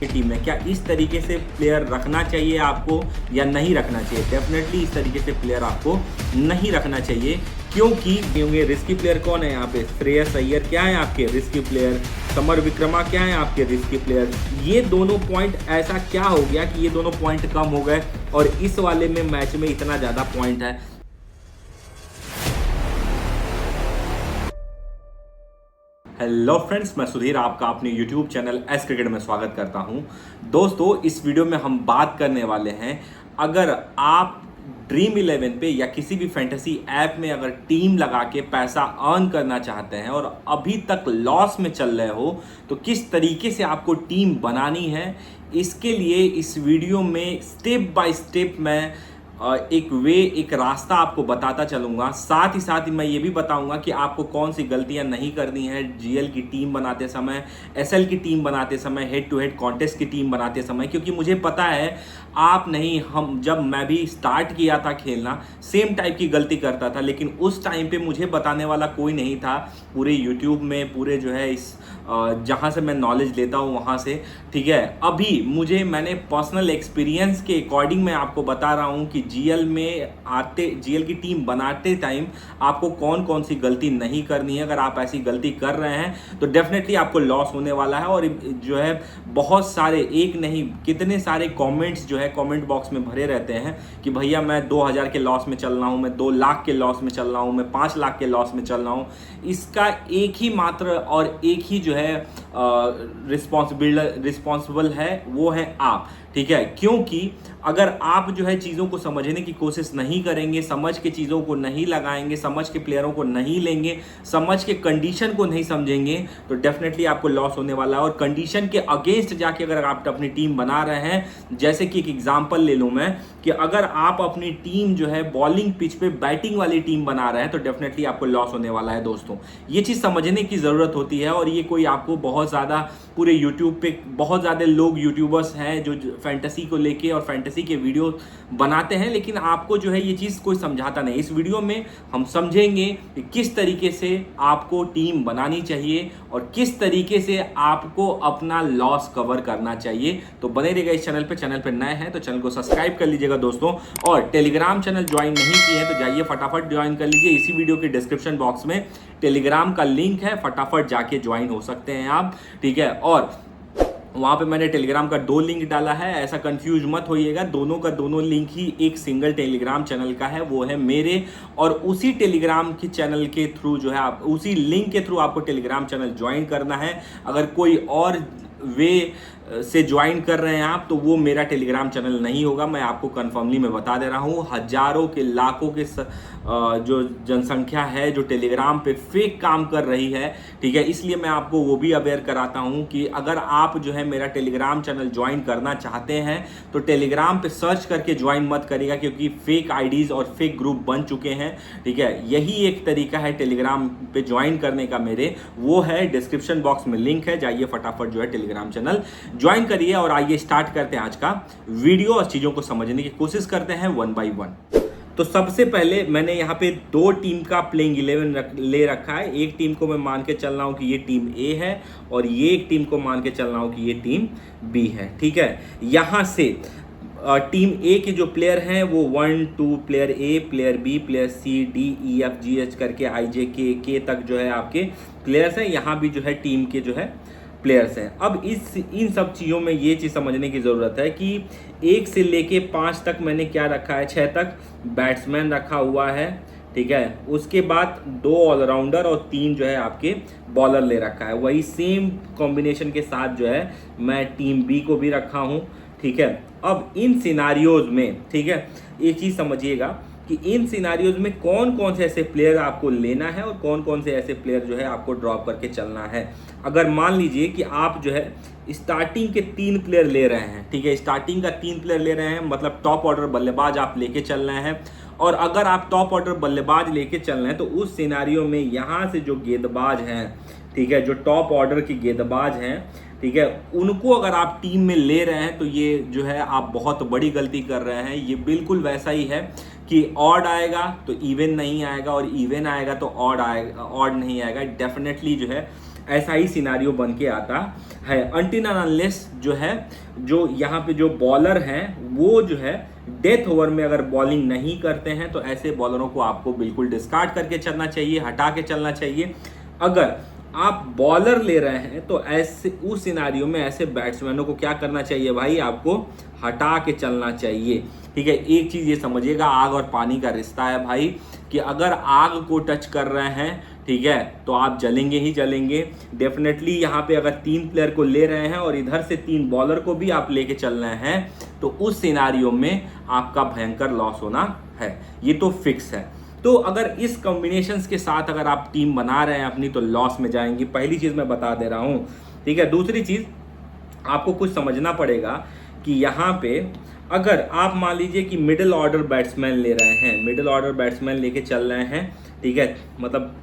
Team में, क्या इस तरीके से प्लेयर रखना चाहिए आपको या नहीं रखना चाहिए? डेफिनेटली इस तरीके से प्लेयर आपको नहीं रखना चाहिए, क्योंकि रिस्की प्लेयर कौन है यहाँ पे? श्रेयस अय्यर क्या है आपके रिस्की प्लेयर, समर विक्रमा क्या है आपके रिस्की प्लेयर। ये दोनों पॉइंट ऐसा क्या हो गया कि ये दोनों पॉइंट कम हो गए और इस वाले में मैच में इतना ज़्यादा पॉइंट है। हेलो फ्रेंड्स, मैं सुधीर आपका अपने यूट्यूब चैनल एस क्रिकेट में स्वागत करता हूं। दोस्तों, इस वीडियो में हम बात करने वाले हैं, अगर आप ड्रीम 11 पे या किसी भी फैंटेसी ऐप में अगर टीम लगा के पैसा अर्न करना चाहते हैं और अभी तक लॉस में चल रहे हो, तो किस तरीके से आपको टीम बनानी है, इसके लिए इस वीडियो में स्टेप बाय स्टेप मैं एक रास्ता आपको बताता चलूँगा। साथ ही साथ मैं ये भी बताऊँगा कि आपको कौन सी गलतियाँ नहीं करनी है जीएल की टीम बनाते समय, एसएल की टीम बनाते समय, हेड टू हेड कॉन्टेस्ट की टीम बनाते समय। क्योंकि मुझे पता है आप नहीं, हम जब मैं भी स्टार्ट किया था खेलना, सेम टाइप की गलती करता था, लेकिन उस टाइम पे मुझे बताने वाला कोई नहीं था पूरे यूट्यूब में, पूरे जो है इस जहाँ से मैं नॉलेज लेता हूँ वहाँ से। ठीक है, अभी मैंने पर्सनल एक्सपीरियंस के अकॉर्डिंग मैं आपको बता रहा हूँ कि जीएल की टीम बनाते टाइम आपको कौन कौन सी गलती नहीं करनी है। अगर आप ऐसी गलती कर रहे हैं तो डेफिनेटली आपको लॉस होने वाला है। और जो है बहुत सारे, एक नहीं कितने सारे कमेंट्स जो है कमेंट बॉक्स में भरे रहते हैं कि भैया मैं 2000 के लॉस में चल रहा हूँ, मैं 2 लाख के लॉस में चल रहा हूँ, मैं 5 लाख के लॉस में चल रहा हूँ। इसका एक ही मात्र और एक ही जो है रिस्पॉन्सिबल है, वो है आप। ठीक है, क्योंकि अगर आप जो है चीज़ों को समझने की कोशिश नहीं करेंगे, समझ के चीज़ों को नहीं लगाएंगे, समझ के प्लेयरों को नहीं लेंगे, समझ के कंडीशन को नहीं समझेंगे, तो डेफिनेटली आपको लॉस होने वाला है। और कंडीशन के अगेंस्ट जाके अगर आप अपनी टीम बना रहे हैं, जैसे कि एक एग्जांपल ले लूँ मैं, कि अगर आप अपनी टीम जो है बॉलिंग पिच पे बैटिंग वाली टीम बना रहे हैं, तो डेफिनेटली आपको लॉस होने वाला है। दोस्तों, ये चीज़ समझने की ज़रूरत होती है। और ये कोई आपको बहुत ज़्यादा पूरे यूट्यूब पे बहुत ज़्यादा लोग यूट्यूबर्स हैं जो फैंटेसी को लेके और फैंटेसी के वीडियो बनाते हैं, लेकिन आपको जो है ये चीज़ कोई समझाता नहीं। इस वीडियो में हम समझेंगे कि किस तरीके से आपको टीम बनानी चाहिए और किस तरीके से आपको अपना लॉस कवर करना चाहिए। तो बने रहिएगा इस चैनल पे नए हैं तो चैनल को सब्सक्राइब कर लीजिएगा दोस्तों। और टेलीग्राम चैनल ज्वाइन नहीं किए हैं तो जाइए फटाफट ज्वाइन कर लीजिए। इसी वीडियो के डिस्क्रिप्शन बॉक्स में टेलीग्राम का लिंक है, फटाफट जाके ज्वाइन हो सकते हैं आप। ठीक है, और वहाँ पे मैंने टेलीग्राम का 2 लिंक डाला है, ऐसा कंफ्यूज मत होइएगा। दोनों का दोनों लिंक ही एक सिंगल टेलीग्राम चैनल का है, वो है मेरे। और उसी टेलीग्राम के चैनल के थ्रू जो है आप उसी लिंक के थ्रू आपको टेलीग्राम चैनल ज्वाइन करना है। अगर कोई और वे से ज्वाइन कर रहे हैं आप, तो वो मेरा टेलीग्राम चैनल नहीं होगा। मैं आपको कन्फर्मली मैं बता दे रहा हूँ, हजारों के लाखों के जो जनसंख्या है जो टेलीग्राम पे फेक काम कर रही है। ठीक है, इसलिए मैं आपको वो भी अवेयर कराता हूँ कि अगर आप जो है मेरा टेलीग्राम चैनल ज्वाइन करना चाहते हैं तो टेलीग्राम पे सर्च करके ज्वाइन मत करिएगा, क्योंकि फेक आईडीज और फेक ग्रुप बन चुके हैं। ठीक है, यही एक तरीका है टेलीग्राम पे ज्वाइन करने का मेरे, वो है डिस्क्रिप्शन बॉक्स में लिंक है, जाइए फटाफट जो है टेलीग्राम चैनल ज्वाइन करिए। और आइए स्टार्ट करते हैं आज का वीडियो और चीज़ों को समझने की कोशिश करते हैं 1 by 1। तो सबसे पहले मैंने यहाँ पे 2 टीम का प्लेइंग 11 ले रखा है। एक टीम को मैं मान के चल रहा हूँ कि ये टीम ए है और ये एक टीम को मान के चल रहा हूँ कि ये टीम बी है। ठीक है, यहाँ से टीम ए के जो प्लेयर हैं वो 1 2 player A, player B, player C, D, E, F, G, H करके आई, जे, के तक जो है आपके प्लेयर्स हैं। यहाँ भी जो है टीम के जो है प्लेयर्स हैं। अब इन सब चीज़ों में ये चीज़ समझने की ज़रूरत है कि 1 से लेके 5 तक मैंने क्या रखा है, 6 तक बैट्समैन रखा हुआ है। ठीक है, उसके बाद 2 ऑलराउंडर और 3 जो है आपके बॉलर ले रखा है। वही सेम कॉम्बिनेशन के साथ जो है मैं टीम बी को भी रखा हूँ। ठीक है, अब इन सिनारियोज में, ठीक है, ये चीज़ समझिएगा कि इन सिनारियोज में कौन कौन से ऐसे प्लेयर आपको लेना है और कौन कौन से ऐसे प्लेयर जो है आपको ड्रॉप करके चलना है। अगर मान लीजिए कि आप जो है स्टार्टिंग के 3 प्लेयर ले रहे हैं, ठीक है, स्टार्टिंग का 3 प्लेयर ले रहे हैं, मतलब टॉप ऑर्डर बल्लेबाज आप लेके चल रहे हैं। और अगर आप टॉप ऑर्डर बल्लेबाज लेके चल रहे हैं तो उस सिनारियो में यहाँ से जो गेंदबाज हैं, ठीक है, जो टॉप ऑर्डर के गेंदबाज हैं, ठीक है, उनको अगर आप टीम में ले रहे हैं तो ये जो है आप बहुत बड़ी गलती कर रहे हैं। ये बिल्कुल वैसा ही है कि ऑड आएगा तो इवन नहीं आएगा और इवन आएगा तो ऑड आएगा, ऑड नहीं आएगा। डेफिनेटली जो है ऐसा ही सिनारियो बन के आता है। अनटिल एंड अनलेस जो है, जो यहाँ पे जो बॉलर हैं वो जो है डेथ ओवर में अगर बॉलिंग नहीं करते हैं तो ऐसे बॉलरों को आपको बिल्कुल डिस्कार्ड करके चलना चाहिए, हटा के चलना चाहिए। अगर आप बॉलर ले रहे हैं तो ऐसे उस सिनारियो में ऐसे बैट्समैनों को क्या करना चाहिए भाई, आपको हटा के चलना चाहिए। ठीक है, एक चीज़ ये समझिएगा, आग और पानी का रिश्ता है भाई, कि अगर आग को टच कर रहे हैं, ठीक है, तो आप जलेंगे ही जलेंगे। डेफिनेटली यहाँ पे अगर 3 प्लेयर को ले रहे हैं और इधर से 3 बॉलर को भी आप लेके चल रहे हैं तो उस सिनारियो में आपका भयंकर लॉस होना है, ये तो फिक्स है। तो अगर इस कॉम्बिनेशंस के साथ अगर आप टीम बना रहे हैं अपनी तो लॉस में जाएंगी, पहली चीज़ मैं बता दे रहा हूँ। ठीक है, दूसरी चीज़ आपको कुछ समझना पड़ेगा कि यहाँ पे अगर आप मान लीजिए कि मिडिल ऑर्डर बैट्समैन ले रहे हैं, मिडिल ऑर्डर बैट्समैन लेके चल रहे हैं, ठीक है, मतलब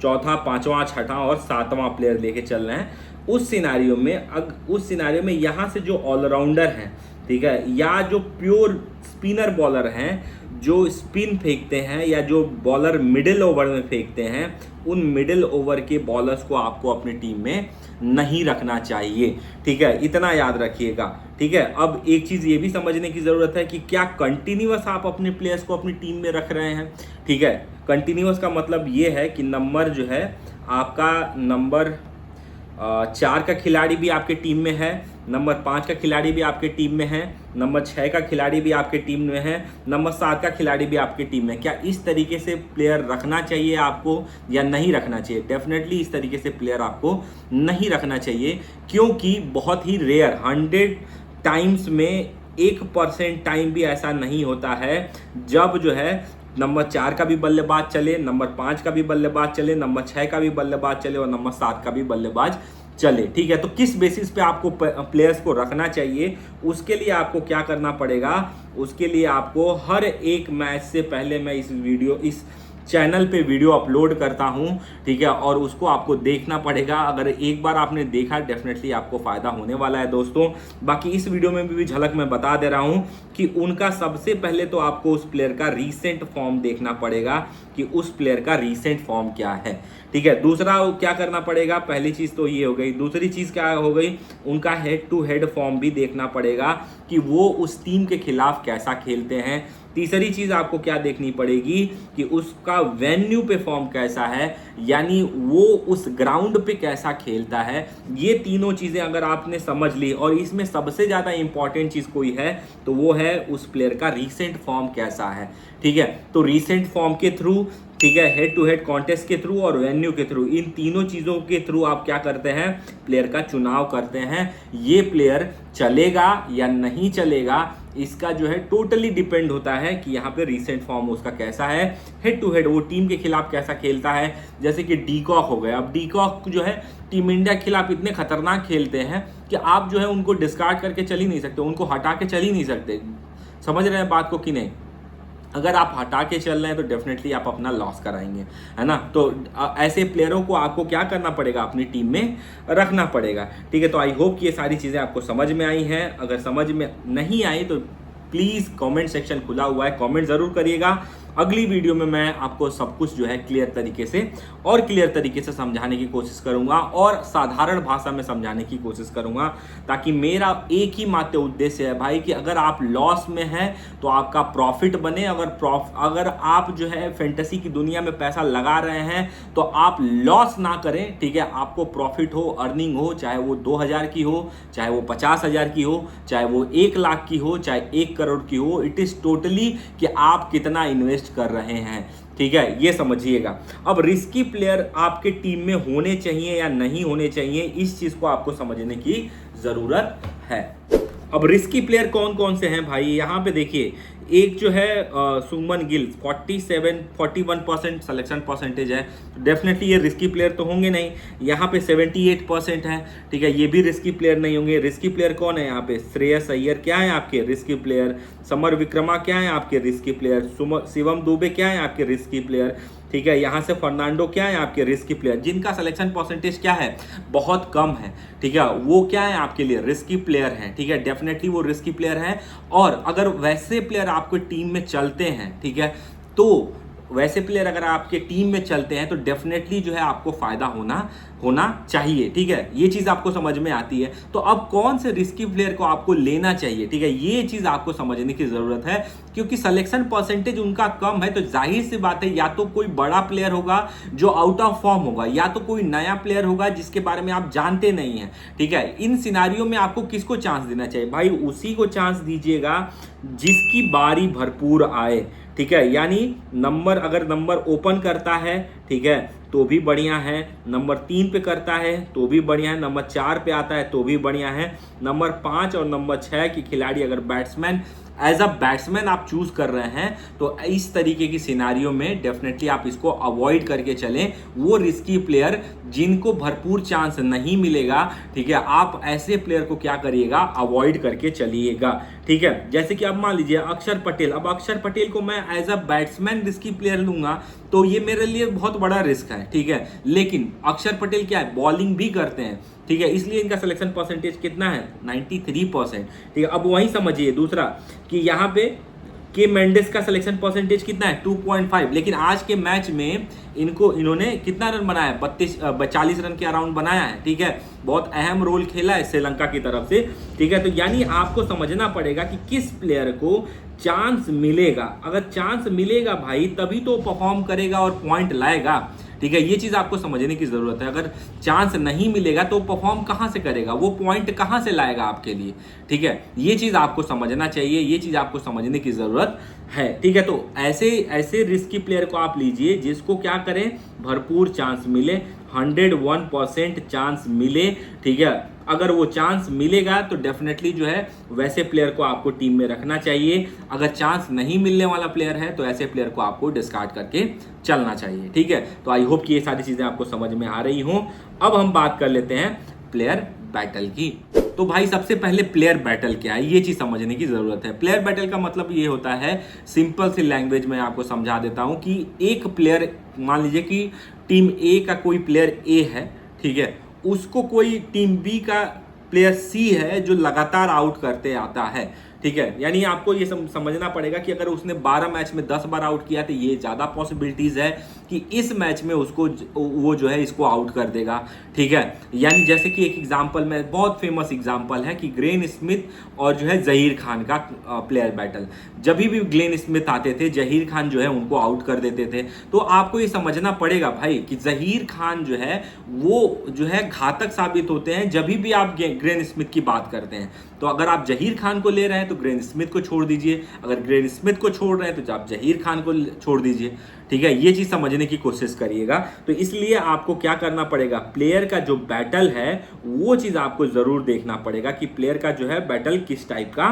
चौथा, पांचवा, छठा और सातवां प्लेयर लेके चल रहे हैं, उस सिनारियो में यहाँ से जो ऑलराउंडर हैं, ठीक है, या जो प्योर स्पिनर बॉलर हैं जो स्पिन फेंकते हैं या जो बॉलर मिडिल ओवर में फेंकते हैं, उन मिडिल ओवर के बॉलर्स को आपको अपनी टीम में नहीं रखना चाहिए। ठीक है, इतना याद रखिएगा। ठीक है, अब एक चीज़ ये भी समझने की ज़रूरत है कि क्या कंटिन्यूअस आप अपने प्लेयर्स को अपनी टीम में रख रहे हैं। ठीक है, कंटिन्यूअस का मतलब ये है कि नंबर जो है आपका नंबर 4 का खिलाड़ी भी आपके टीम में है, नंबर 5 का खिलाड़ी भी आपके टीम में है, नंबर 6 का खिलाड़ी भी आपके टीम में है, नंबर 7 का खिलाड़ी भी आपके टीम में। क्या इस तरीके से प्लेयर रखना चाहिए आपको या नहीं रखना चाहिए? डेफिनेटली इस तरीके से प्लेयर आपको नहीं रखना चाहिए, क्योंकि बहुत ही रेयर 100 टाइम्स में 1% टाइम भी ऐसा नहीं होता है जब जो है नंबर 4 का भी बल्लेबाज चले, नंबर 5 का भी बल्लेबाज चले, नंबर 6 का भी बल्लेबाज चले और नंबर 7 का भी बल्लेबाज चले। ठीक है, तो किस बेसिस पे आपको प्लेयर्स को रखना चाहिए, उसके लिए आपको क्या करना पड़ेगा, उसके लिए आपको हर एक मैच से पहले मैं इस चैनल पे वीडियो अपलोड करता हूं। ठीक है, और उसको आपको देखना पड़ेगा। अगर एक बार आपने देखा डेफिनेटली आपको फ़ायदा होने वाला है दोस्तों। बाकी इस वीडियो में भी झलक मैं बता दे रहा हूं कि उनका सबसे पहले तो आपको उस प्लेयर का रीसेंट फॉर्म देखना पड़ेगा कि उस प्लेयर का रीसेंट फॉर्म क्या है। ठीक है, दूसरा क्या करना पड़ेगा, पहली चीज़ तो ये हो गई। दूसरी चीज़ क्या हो गई, उनका हेड टू हेड फॉर्म भी देखना पड़ेगा कि वो उस टीम के खिलाफ कैसा खेलते हैं। तीसरी चीज़ आपको क्या देखनी पड़ेगी कि उसका वेन्यू पे फॉर्म कैसा है, यानी वो उस ग्राउंड पे कैसा खेलता है। ये तीनों चीज़ें अगर आपने समझ ली, और इसमें सबसे ज़्यादा इंपॉर्टेंट चीज़ कोई है तो वो है उस प्लेयर का रीसेंट फॉर्म कैसा है। ठीक है, तो रीसेंट फॉर्म के थ्रू, ठीक है, हेड टू हेड कॉन्टेस्ट के थ्रू और वेन्यू के थ्रू, इन तीनों चीज़ों के थ्रू आप क्या करते हैं, प्लेयर का चुनाव करते हैं। ये प्लेयर चलेगा या नहीं चलेगा, इसका जो है टोटली डिपेंड होता है कि यहाँ पे रीसेंट फॉर्म उसका कैसा है, हेड टू हेड वो टीम के खिलाफ कैसा खेलता है। जैसे कि डीकॉक हो गया, अब डीकॉक जो है टीम इंडिया के खिलाफ इतने खतरनाक खेलते हैं कि आप जो है उनको डिस्कार्ड करके चल ही नहीं सकते, उनको हटा के चल ही नहीं सकते। समझ रहे हैं बात को कि नहीं? अगर आप हटा के चल रहे हैं तो डेफिनेटली आप अपना लॉस कराएंगे, है ना। तो ऐसे प्लेयरों को आपको क्या करना पड़ेगा, अपनी टीम में रखना पड़ेगा। ठीक है, तो आई होप कि ये सारी चीज़ें आपको समझ में आई हैं। अगर समझ में नहीं आई तो प्लीज़ कमेंट सेक्शन खुला हुआ है, कमेंट ज़रूर करिएगा। अगली वीडियो में मैं आपको सब कुछ जो है क्लियर तरीके से समझाने की कोशिश करूंगा और साधारण भाषा में समझाने की कोशिश करूंगा, ताकि मेरा एक ही मात्र उद्देश्य है भाई कि अगर आप लॉस में हैं तो आपका प्रॉफिट बने। अगर आप जो है फैंटेसी की दुनिया में पैसा लगा रहे हैं तो आप लॉस ना करें। ठीक है, आपको प्रॉफिट हो, अर्निंग हो, चाहे वो 2000 की हो, चाहे वो 50,000 की हो, चाहे वो 1 लाख की हो, चाहे 1 करोड़ की हो। इट इज़ टोटली कि आप कितना इन्वेस्ट कर रहे हैं। ठीक है, ये समझिएगा। अब रिस्की प्लेयर आपके टीम में होने चाहिए या नहीं होने चाहिए, इस चीज को आपको समझने की जरूरत है। अब रिस्की प्लेयर कौन कौन से हैं भाई, यहाँ पे देखिए, एक जो है सुमन गिल 41% सिलेक्शन परसेंटेज है, तो डेफिनेटली ये रिस्की प्लेयर तो होंगे नहीं। यहाँ पे 78% है, ठीक है, ये भी रिस्की प्लेयर नहीं होंगे। रिस्की प्लेयर कौन है यहाँ पे, श्रेयस अय्यर क्या है आपके रिस्की प्लेयर, समर विक्रमा क्या है आपके रिस्की प्लेयर, शिवम दुबे क्या है आपके रिस्की प्लेयर। ठीक है, यहाँ से फर्नांडो क्या है आपके रिस्की प्लेयर, जिनका सिलेक्शन परसेंटेज क्या है, बहुत कम है। ठीक है, वो क्या है आपके लिए रिस्की प्लेयर हैं। ठीक है, डेफिनेटली वो रिस्की प्लेयर हैं। और अगर वैसे प्लेयर आपको टीम में चलते हैं, ठीक है, तो वैसे प्लेयर अगर आपके टीम में चलते हैं तो डेफिनेटली जो है आपको फायदा होना होना चाहिए, ठीक है। ये चीज आपको समझ में आती है। तो अब कौन से रिस्की प्लेयर को आपको लेना चाहिए, ठीक है, ये चीज आपको समझने की जरूरत है, क्योंकि सिलेक्शन परसेंटेज उनका कम है। तो जाहिर सी बात है, या तो कोई बड़ा प्लेयर होगा जो आउट ऑफ फॉर्म होगा, या तो कोई नया प्लेयर होगा जिसके बारे में आप जानते नहीं है, ठीक है। इन सिनारियों में आपको किसको चांस देना चाहिए भाई? उसी को चांस दीजिएगा जिसकी बारी भरपूर आए, ठीक है। यानी अगर नंबर ओपन करता है, ठीक है, तो भी बढ़िया है। नंबर 3 पे करता है तो भी बढ़िया है। नंबर 4 पे आता है तो भी बढ़िया है। नंबर 5 और नंबर 6 की खिलाड़ी अगर बैट्समैन एज अ बैट्समैन आप चूज कर रहे हैं तो इस तरीके की सिनारियों में डेफिनेटली आप इसको अवॉइड करके चलें। वो रिस्की प्लेयर जिनको भरपूर चांस नहीं मिलेगा, ठीक है, आप ऐसे प्लेयर को क्या करिएगा, अवॉइड करके चलिएगा, ठीक है। जैसे कि अब मान लीजिए अक्षर पटेल, अब अक्षर पटेल को मैं as a batsman risky player लूंगा तो ये मेरे लिए बहुत बड़ा रिस्क है, ठीक है। लेकिन अक्षर पटेल क्या है, बॉलिंग भी करते हैं, ठीक है, इसलिए इनका सिलेक्शन परसेंटेज कितना है, 93%, ठीक है। अब वही समझिए दूसरा कि यहाँ पे के मेंडिस का सिलेक्शन परसेंटेज कितना है, 2.5, लेकिन आज के मैच में इन्होंने कितना रन बनाया, 40 रन के अराउंड बनाया है, ठीक है। बहुत अहम रोल खेला है श्रीलंका की तरफ से, ठीक है। तो यानी आपको समझना पड़ेगा कि किस प्लेयर को चांस मिलेगा। अगर चांस मिलेगा भाई तभी तो परफॉर्म करेगा और पॉइंट लाएगा, ठीक है। ये चीज आपको समझने की जरूरत है। अगर चांस नहीं मिलेगा तो परफॉर्म कहां से करेगा, वो पॉइंट कहां से लाएगा आपके लिए, ठीक है। ये चीज आपको समझना चाहिए, ये चीज आपको समझने की जरूरत है, ठीक है। तो ऐसे रिस्की प्लेयर को आप लीजिए जिसको क्या करें, भरपूर चांस मिले, 101% चांस मिले, ठीक है। अगर वो चांस मिलेगा तो डेफिनेटली जो है वैसे प्लेयर को आपको टीम में रखना चाहिए। अगर चांस नहीं मिलने वाला प्लेयर है तो ऐसे प्लेयर को आपको डिस्कार्ड करके चलना चाहिए, ठीक है। तो आई होप कि ये सारी चीजें आपको समझ में आ रही हों। अब हम बात कर लेते हैं प्लेयर बैटल की। तो भाई सबसे पहले प्लेयर बैटल क्या है, ये चीज समझने की जरूरत है। प्लेयर बैटल का मतलब ये होता है, सिंपल सी लैंग्वेज में आपको समझा देता हूं कि एक प्लेयर, मान लीजिए कि टीम ए का कोई प्लेयर ए है, ठीक है, उसको कोई टीम बी का प्लेयर सी है जो लगातार आउट करते आता है, ठीक है। यानी आपको ये समझना पड़ेगा कि अगर उसने 12 मैच में 10 बार आउट किया तो ये ज़्यादा पॉसिबिलिटीज़ है कि इस मैच में उसको वो जो है इसको आउट कर देगा, ठीक है। यानी जैसे कि एक एग्जांपल में, बहुत फेमस एग्जांपल है कि ग्लेन स्मिथ और जो है जहीर खान का प्लेयर बैटल। जब भी ग्लेन स्मिथ आते थे जहीर खान जो है उनको आउट कर देते थे। तो आपको ये समझना पड़ेगा भाई कि जहीर खान जो है वो जो है घातक साबित होते हैं जब भी आप ग्लेन स्मिथ की बात करते हैं। तो अगर आप जहीर खान को ले रहे हैं तो ग्लेन स्मिथ को छोड़ दीजिए, अगर ग्लेन स्मिथ को छोड़ रहे हैं तो आप जहीर खान को छोड़ दीजिए, ठीक है। ये चीज समझने की कोशिश करिएगा। तो इसलिए आपको क्या करना पड़ेगा, प्लेयर का जो बैटल है वो चीज आपको जरूर देखना पड़ेगा कि प्लेयर का जो है बैटल किस टाइप का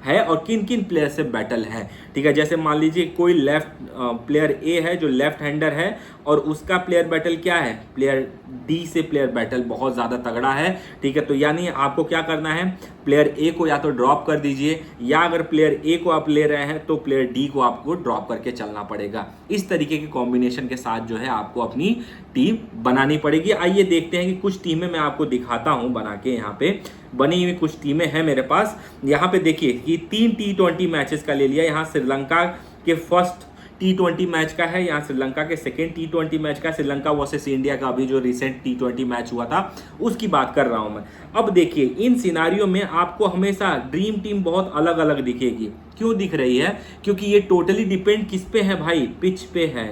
है और किन किन प्लेयर से बैटल है, ठीक है। जैसे मान लीजिए कोई लेफ्ट प्लेयर ए है जो लेफ्ट हैंडर है और उसका प्लेयर बैटल क्या है, प्लेयर डी से प्लेयर बैटल बहुत ज़्यादा तगड़ा है, ठीक है। तो यानी आपको क्या करना है, प्लेयर ए को या तो ड्रॉप कर दीजिए, या अगर प्लेयर ए को आप ले रहे हैं तो प्लेयर डी को आपको ड्रॉप करके चलना पड़ेगा। इस तरीके के कॉम्बिनेशन के साथ जो है आपको अपनी टीम बनानी पड़ेगी। आइए देखते हैं कि कुछ टीमें मैं आपको दिखाता हूं बना के। यहाँ पे बनी हुई कुछ टीमें हैं मेरे पास। यहाँ पे देखिए कि 3 T20 मैचेस का ले लिया। यहाँ श्रीलंका के फर्स्ट T20 मैच का है, यहाँ श्रीलंका के सेकेंड T20 मैच का, श्रीलंका वर्सेस इंडिया का अभी जो रिसेंट T20 मैच हुआ था उसकी बात कर रहा हूं मैं। अब देखिए इन सिनारियो में आपको हमेशा ड्रीम टीम बहुत अलग अलग दिखेगी। क्यों दिख रही है, क्योंकि ये टोटली डिपेंड किस पे है भाई, पिच पे है।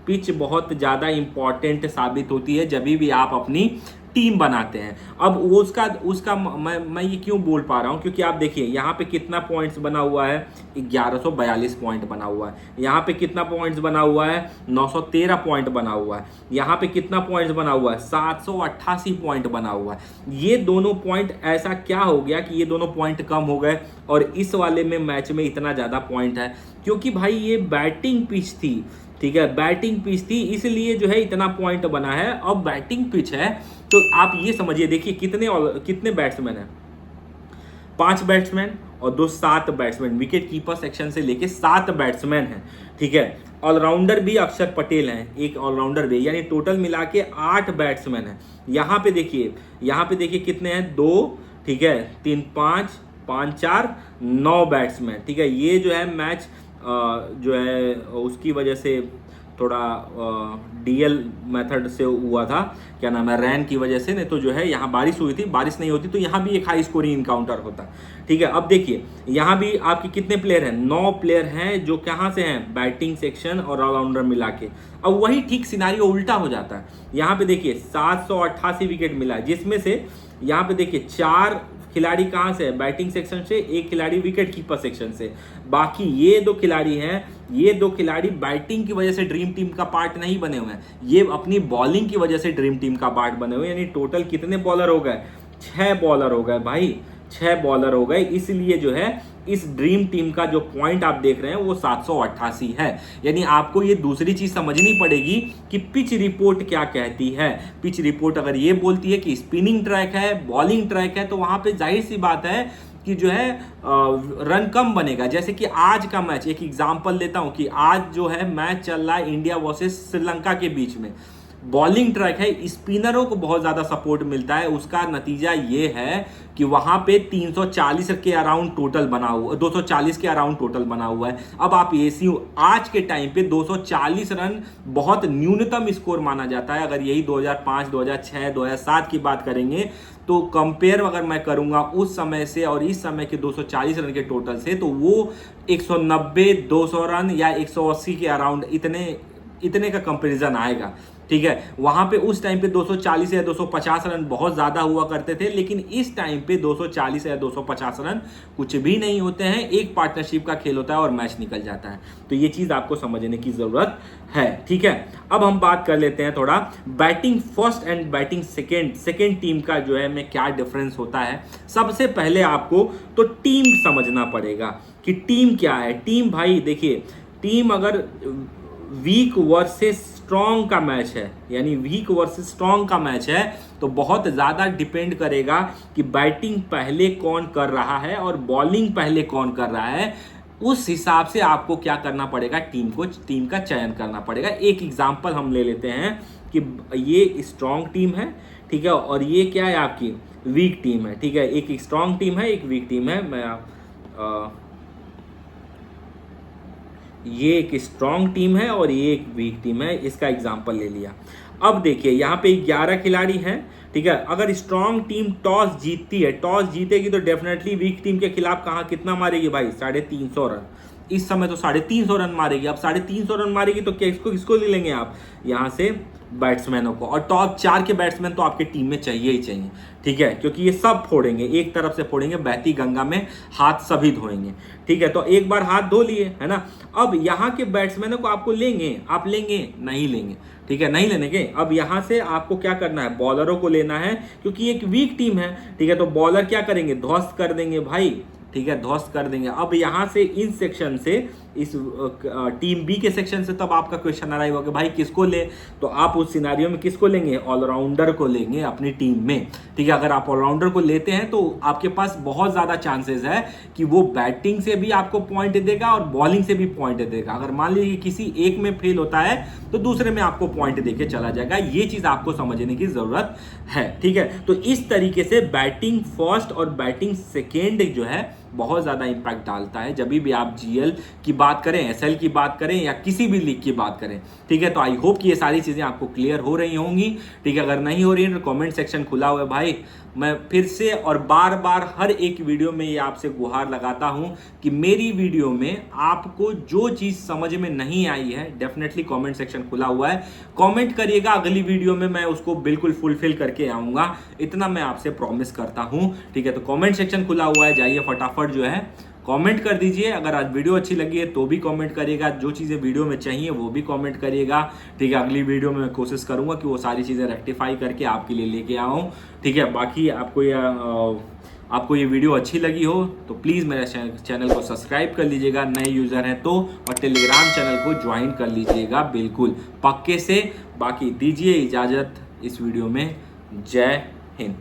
पिच बहुत ज़्यादा इंपॉर्टेंट साबित होती है जब भी आप अपनी टीम बनाते हैं। अब वो उसका मैं ये क्यों बोल पा रहा हूँ, क्योंकि आप देखिए यहाँ पे कितना पॉइंट्स बना हुआ है, 1142 पॉइंट बना हुआ है। यहाँ पे कितना पॉइंट्स बना हुआ है, 913 पॉइंट बना हुआ है। यहाँ पे कितना पॉइंट्स बना हुआ है, 788 पॉइंट बना हुआ है। ये दोनों पॉइंट ऐसा क्या हो गया कि ये दोनों पॉइंट कम हो गए और इस वाले में मैच में इतना ज़्यादा पॉइंट है, क्योंकि भाई ये बैटिंग पिच थी, ठीक है, बैटिंग पिच थी, इसलिए जो है इतना पॉइंट बना है। अब बैटिंग पिच है तो आप ये समझिए, देखिए कितने बैट्समैन हैं, 5 बैट्समैन और 7 बैट्समैन, विकेट कीपर सेक्शन से लेके 7 बैट्समैन हैं, ठीक है। ऑलराउंडर भी अक्षर पटेल हैं, एक ऑलराउंडर भी, यानी टोटल मिला के 8 बैट्समैन हैं। यहाँ पे देखिए कितने हैं, 2, ठीक है, 3, 5, 4, 9 बैट्समैन, ठीक है। ये जो है मैच जो है उसकी वजह से थोड़ा डीएल मेथड से हुआ था, क्या नाम है, रैन की वजह से, नहीं तो जो है यहाँ बारिश हुई थी, बारिश नहीं होती तो यहाँ भी एक हाई स्कोरिंग इनकाउंटर होता। ठीक है, अब देखिए यहाँ भी आपके कितने प्लेयर हैं, 9 प्लेयर हैं जो कहाँ से हैं, बैटिंग सेक्शन और ऑलराउंडर मिला के। अब वही ठीक सिनारियो उल्टा हो जाता है। यहाँ पे देखिए 788 विकेट मिला, जिसमें से यहाँ पे देखिए 4 खिलाड़ी कहाँ से है, बैटिंग सेक्शन से, 1 खिलाड़ी विकेट कीपर सेक्शन से। बाकी ये 2 खिलाड़ी हैं, ये 2 खिलाड़ी बैटिंग की वजह से ड्रीम टीम का पार्ट नहीं बने हुए हैं, ये अपनी बॉलिंग की वजह से ड्रीम टीम का पार्ट बने हुए हैं। यानी टोटल कितने बॉलर हो गए, 6 बॉलर हो गए भाई, 6 बॉलर हो गए। इसलिए जो है इस ड्रीम टीम का जो पॉइंट आप देख रहे हैं वो 788 है। यानी आपको ये दूसरी चीज समझनी पड़ेगी कि पिच रिपोर्ट क्या कहती है। पिच रिपोर्ट अगर ये बोलती है कि स्पिनिंग ट्रैक है, बॉलिंग ट्रैक है, तो वहां पे जाहिर सी बात है कि जो है रन कम बनेगा। जैसे कि आज का मैच, एक एग्जांपल लेता हूं कि आज जो है मैच चल रहा है इंडिया वर्सेस श्रीलंका के बीच में, बॉलिंग ट्रैक है, स्पिनरों को बहुत ज्यादा सपोर्ट मिलता है। उसका नतीजा ये है कि वहां पे 340 के अराउंड टोटल बना हुआ, 240 के अराउंड टोटल बना हुआ है। अब आप ये आज के टाइम पे 240 रन बहुत न्यूनतम स्कोर माना जाता है। अगर यही 2005, 2006, 2007 की बात करेंगे तो कंपेयर अगर मैं करूंगा उस समय से और इस समय के 240 रन के टोटल से, तो वो 190, 200 रन या 180 के अराउंड इतने का कंपैरिजन आएगा। ठीक है, वहां पे उस टाइम पे 240 या 250 रन बहुत ज्यादा हुआ करते थे, लेकिन इस टाइम पे 240 या 250 रन कुछ भी नहीं होते हैं। एक पार्टनरशिप का खेल होता है और मैच निकल जाता है। तो ये चीज आपको समझने की जरूरत है। ठीक है, अब हम बात कर लेते हैं थोड़ा batting first and batting second team का जो है में क्या डिफरेंस होता है। सबसे पहले आपको तो टीम समझना पड़ेगा कि टीम क्या है। टीम भाई देखिए, टीम अगर वीक वर्सेस स्ट्रॉन्ग का मैच है, यानी वीक वर्सेस स्ट्रॉन्ग का मैच है, तो बहुत ज़्यादा डिपेंड करेगा कि बैटिंग पहले कौन कर रहा है और बॉलिंग पहले कौन कर रहा है। उस हिसाब से आपको क्या करना पड़ेगा, टीम का चयन करना पड़ेगा। एक एग्जांपल हम ले लेते हैं कि ये स्ट्रॉन्ग टीम है, ठीक है, और ये क्या है आपकी वीक टीम है। ठीक है, एक स्ट्रॉन्ग टीम है, एक वीक टीम है। ये एक स्ट्रॉन्ग टीम है और ये एक वीक टीम है, इसका एग्जांपल ले लिया। अब देखिए यहाँ पे 11 खिलाड़ी हैं। ठीक है, अगर स्ट्रॉन्ग टीम टॉस जीतती है, टॉस जीतेगी तो डेफिनेटली वीक टीम के खिलाफ कितना मारेगी भाई, 350 रन। इस समय तो 350 रन मारेगी। अब 350 रन मारेगी तो क्या किसको ले लेंगे आप, यहाँ से बैट्समैनों को, और टॉप 4 के बैट्समैन तो आपके टीम में चाहिए ही चाहिए। ठीक है, क्योंकि ये सब फोड़ेंगे, एक तरफ से फोड़ेंगे, बहती गंगा में हाथ सभी धोएंगे। ठीक है, तो एक बार हाथ धो लिए है ना। अब यहाँ के बैट्समैनों को आपको लेंगे, आप लेंगे नहीं लेंगे, ठीक है, नहीं लेने के। अब यहाँ से आपको क्या करना है, बॉलरों को लेना है, क्योंकि एक वीक टीम है। ठीक है, तो बॉलर क्या करेंगे, ध्वस्त कर देंगे भाई। ठीक है, ध्वस्त कर देंगे। अब यहाँ से इस सेक्शन से, इस टीम बी के सेक्शन से तब आपका क्वेश्चन आ रहा होगा भाई किसको ले, तो आप उस सिनारियो में किसको लेंगे, ऑलराउंडर को लेंगे अपनी टीम में। ठीक है, अगर आप ऑलराउंडर को लेते हैं तो आपके पास बहुत ज़्यादा चांसेस है कि वो बैटिंग से भी आपको पॉइंट देगा और बॉलिंग से भी पॉइंट देगा। अगर मान लीजिए किसी एक में फेल होता है तो दूसरे में आपको पॉइंट देके चला जाएगा। ये चीज़ आपको समझने की ज़रूरत है। ठीक है, तो इस तरीके से बैटिंग फर्स्ट और बैटिंग सेकेंड जो है बहुत ज़्यादा इंपैक्ट डालता है जब भी आप जीएल की बात करें, एसएल की बात करें या किसी भी लीग की बात करें। ठीक है, तो आई होप कि ये सारी चीज़ें आपको क्लियर हो रही होंगी। ठीक है, अगर नहीं हो रही है तो कमेंट सेक्शन खुला हुआ है भाई। मैं फिर से और बार बार हर एक वीडियो में ये आपसे गुहार लगाता हूं कि मेरी वीडियो में आपको जो चीज़ समझ में नहीं आई है डेफिनेटली कमेंट सेक्शन खुला हुआ है, कमेंट करिएगा। अगली वीडियो में मैं उसको बिल्कुल फुलफिल करके आऊँगा, इतना मैं आपसे प्रॉमिस करता हूँ। ठीक है, तो कमेंट सेक्शन खुला हुआ है, जाइए फटाफट जो है कमेंट कर दीजिए। अगर आज वीडियो अच्छी लगी है तो भी कमेंट करिएगा, जो चीज़ें वीडियो में चाहिए वो भी कमेंट करिएगा। ठीक है, अगली वीडियो में मैं कोशिश करूंगा कि वो सारी चीज़ें रेक्टिफाई करके आपके लिए लेके आऊँ। ठीक है, बाकी आपको ये वीडियो अच्छी लगी हो तो प्लीज़ मेरे चैनल को सब्सक्राइब कर लीजिएगा, नए यूज़र हैं तो, और टेलीग्राम चैनल को ज्वाइन कर लीजिएगा बिल्कुल पक्के से। बाकी दीजिए इजाज़त इस वीडियो में। जय हिंद।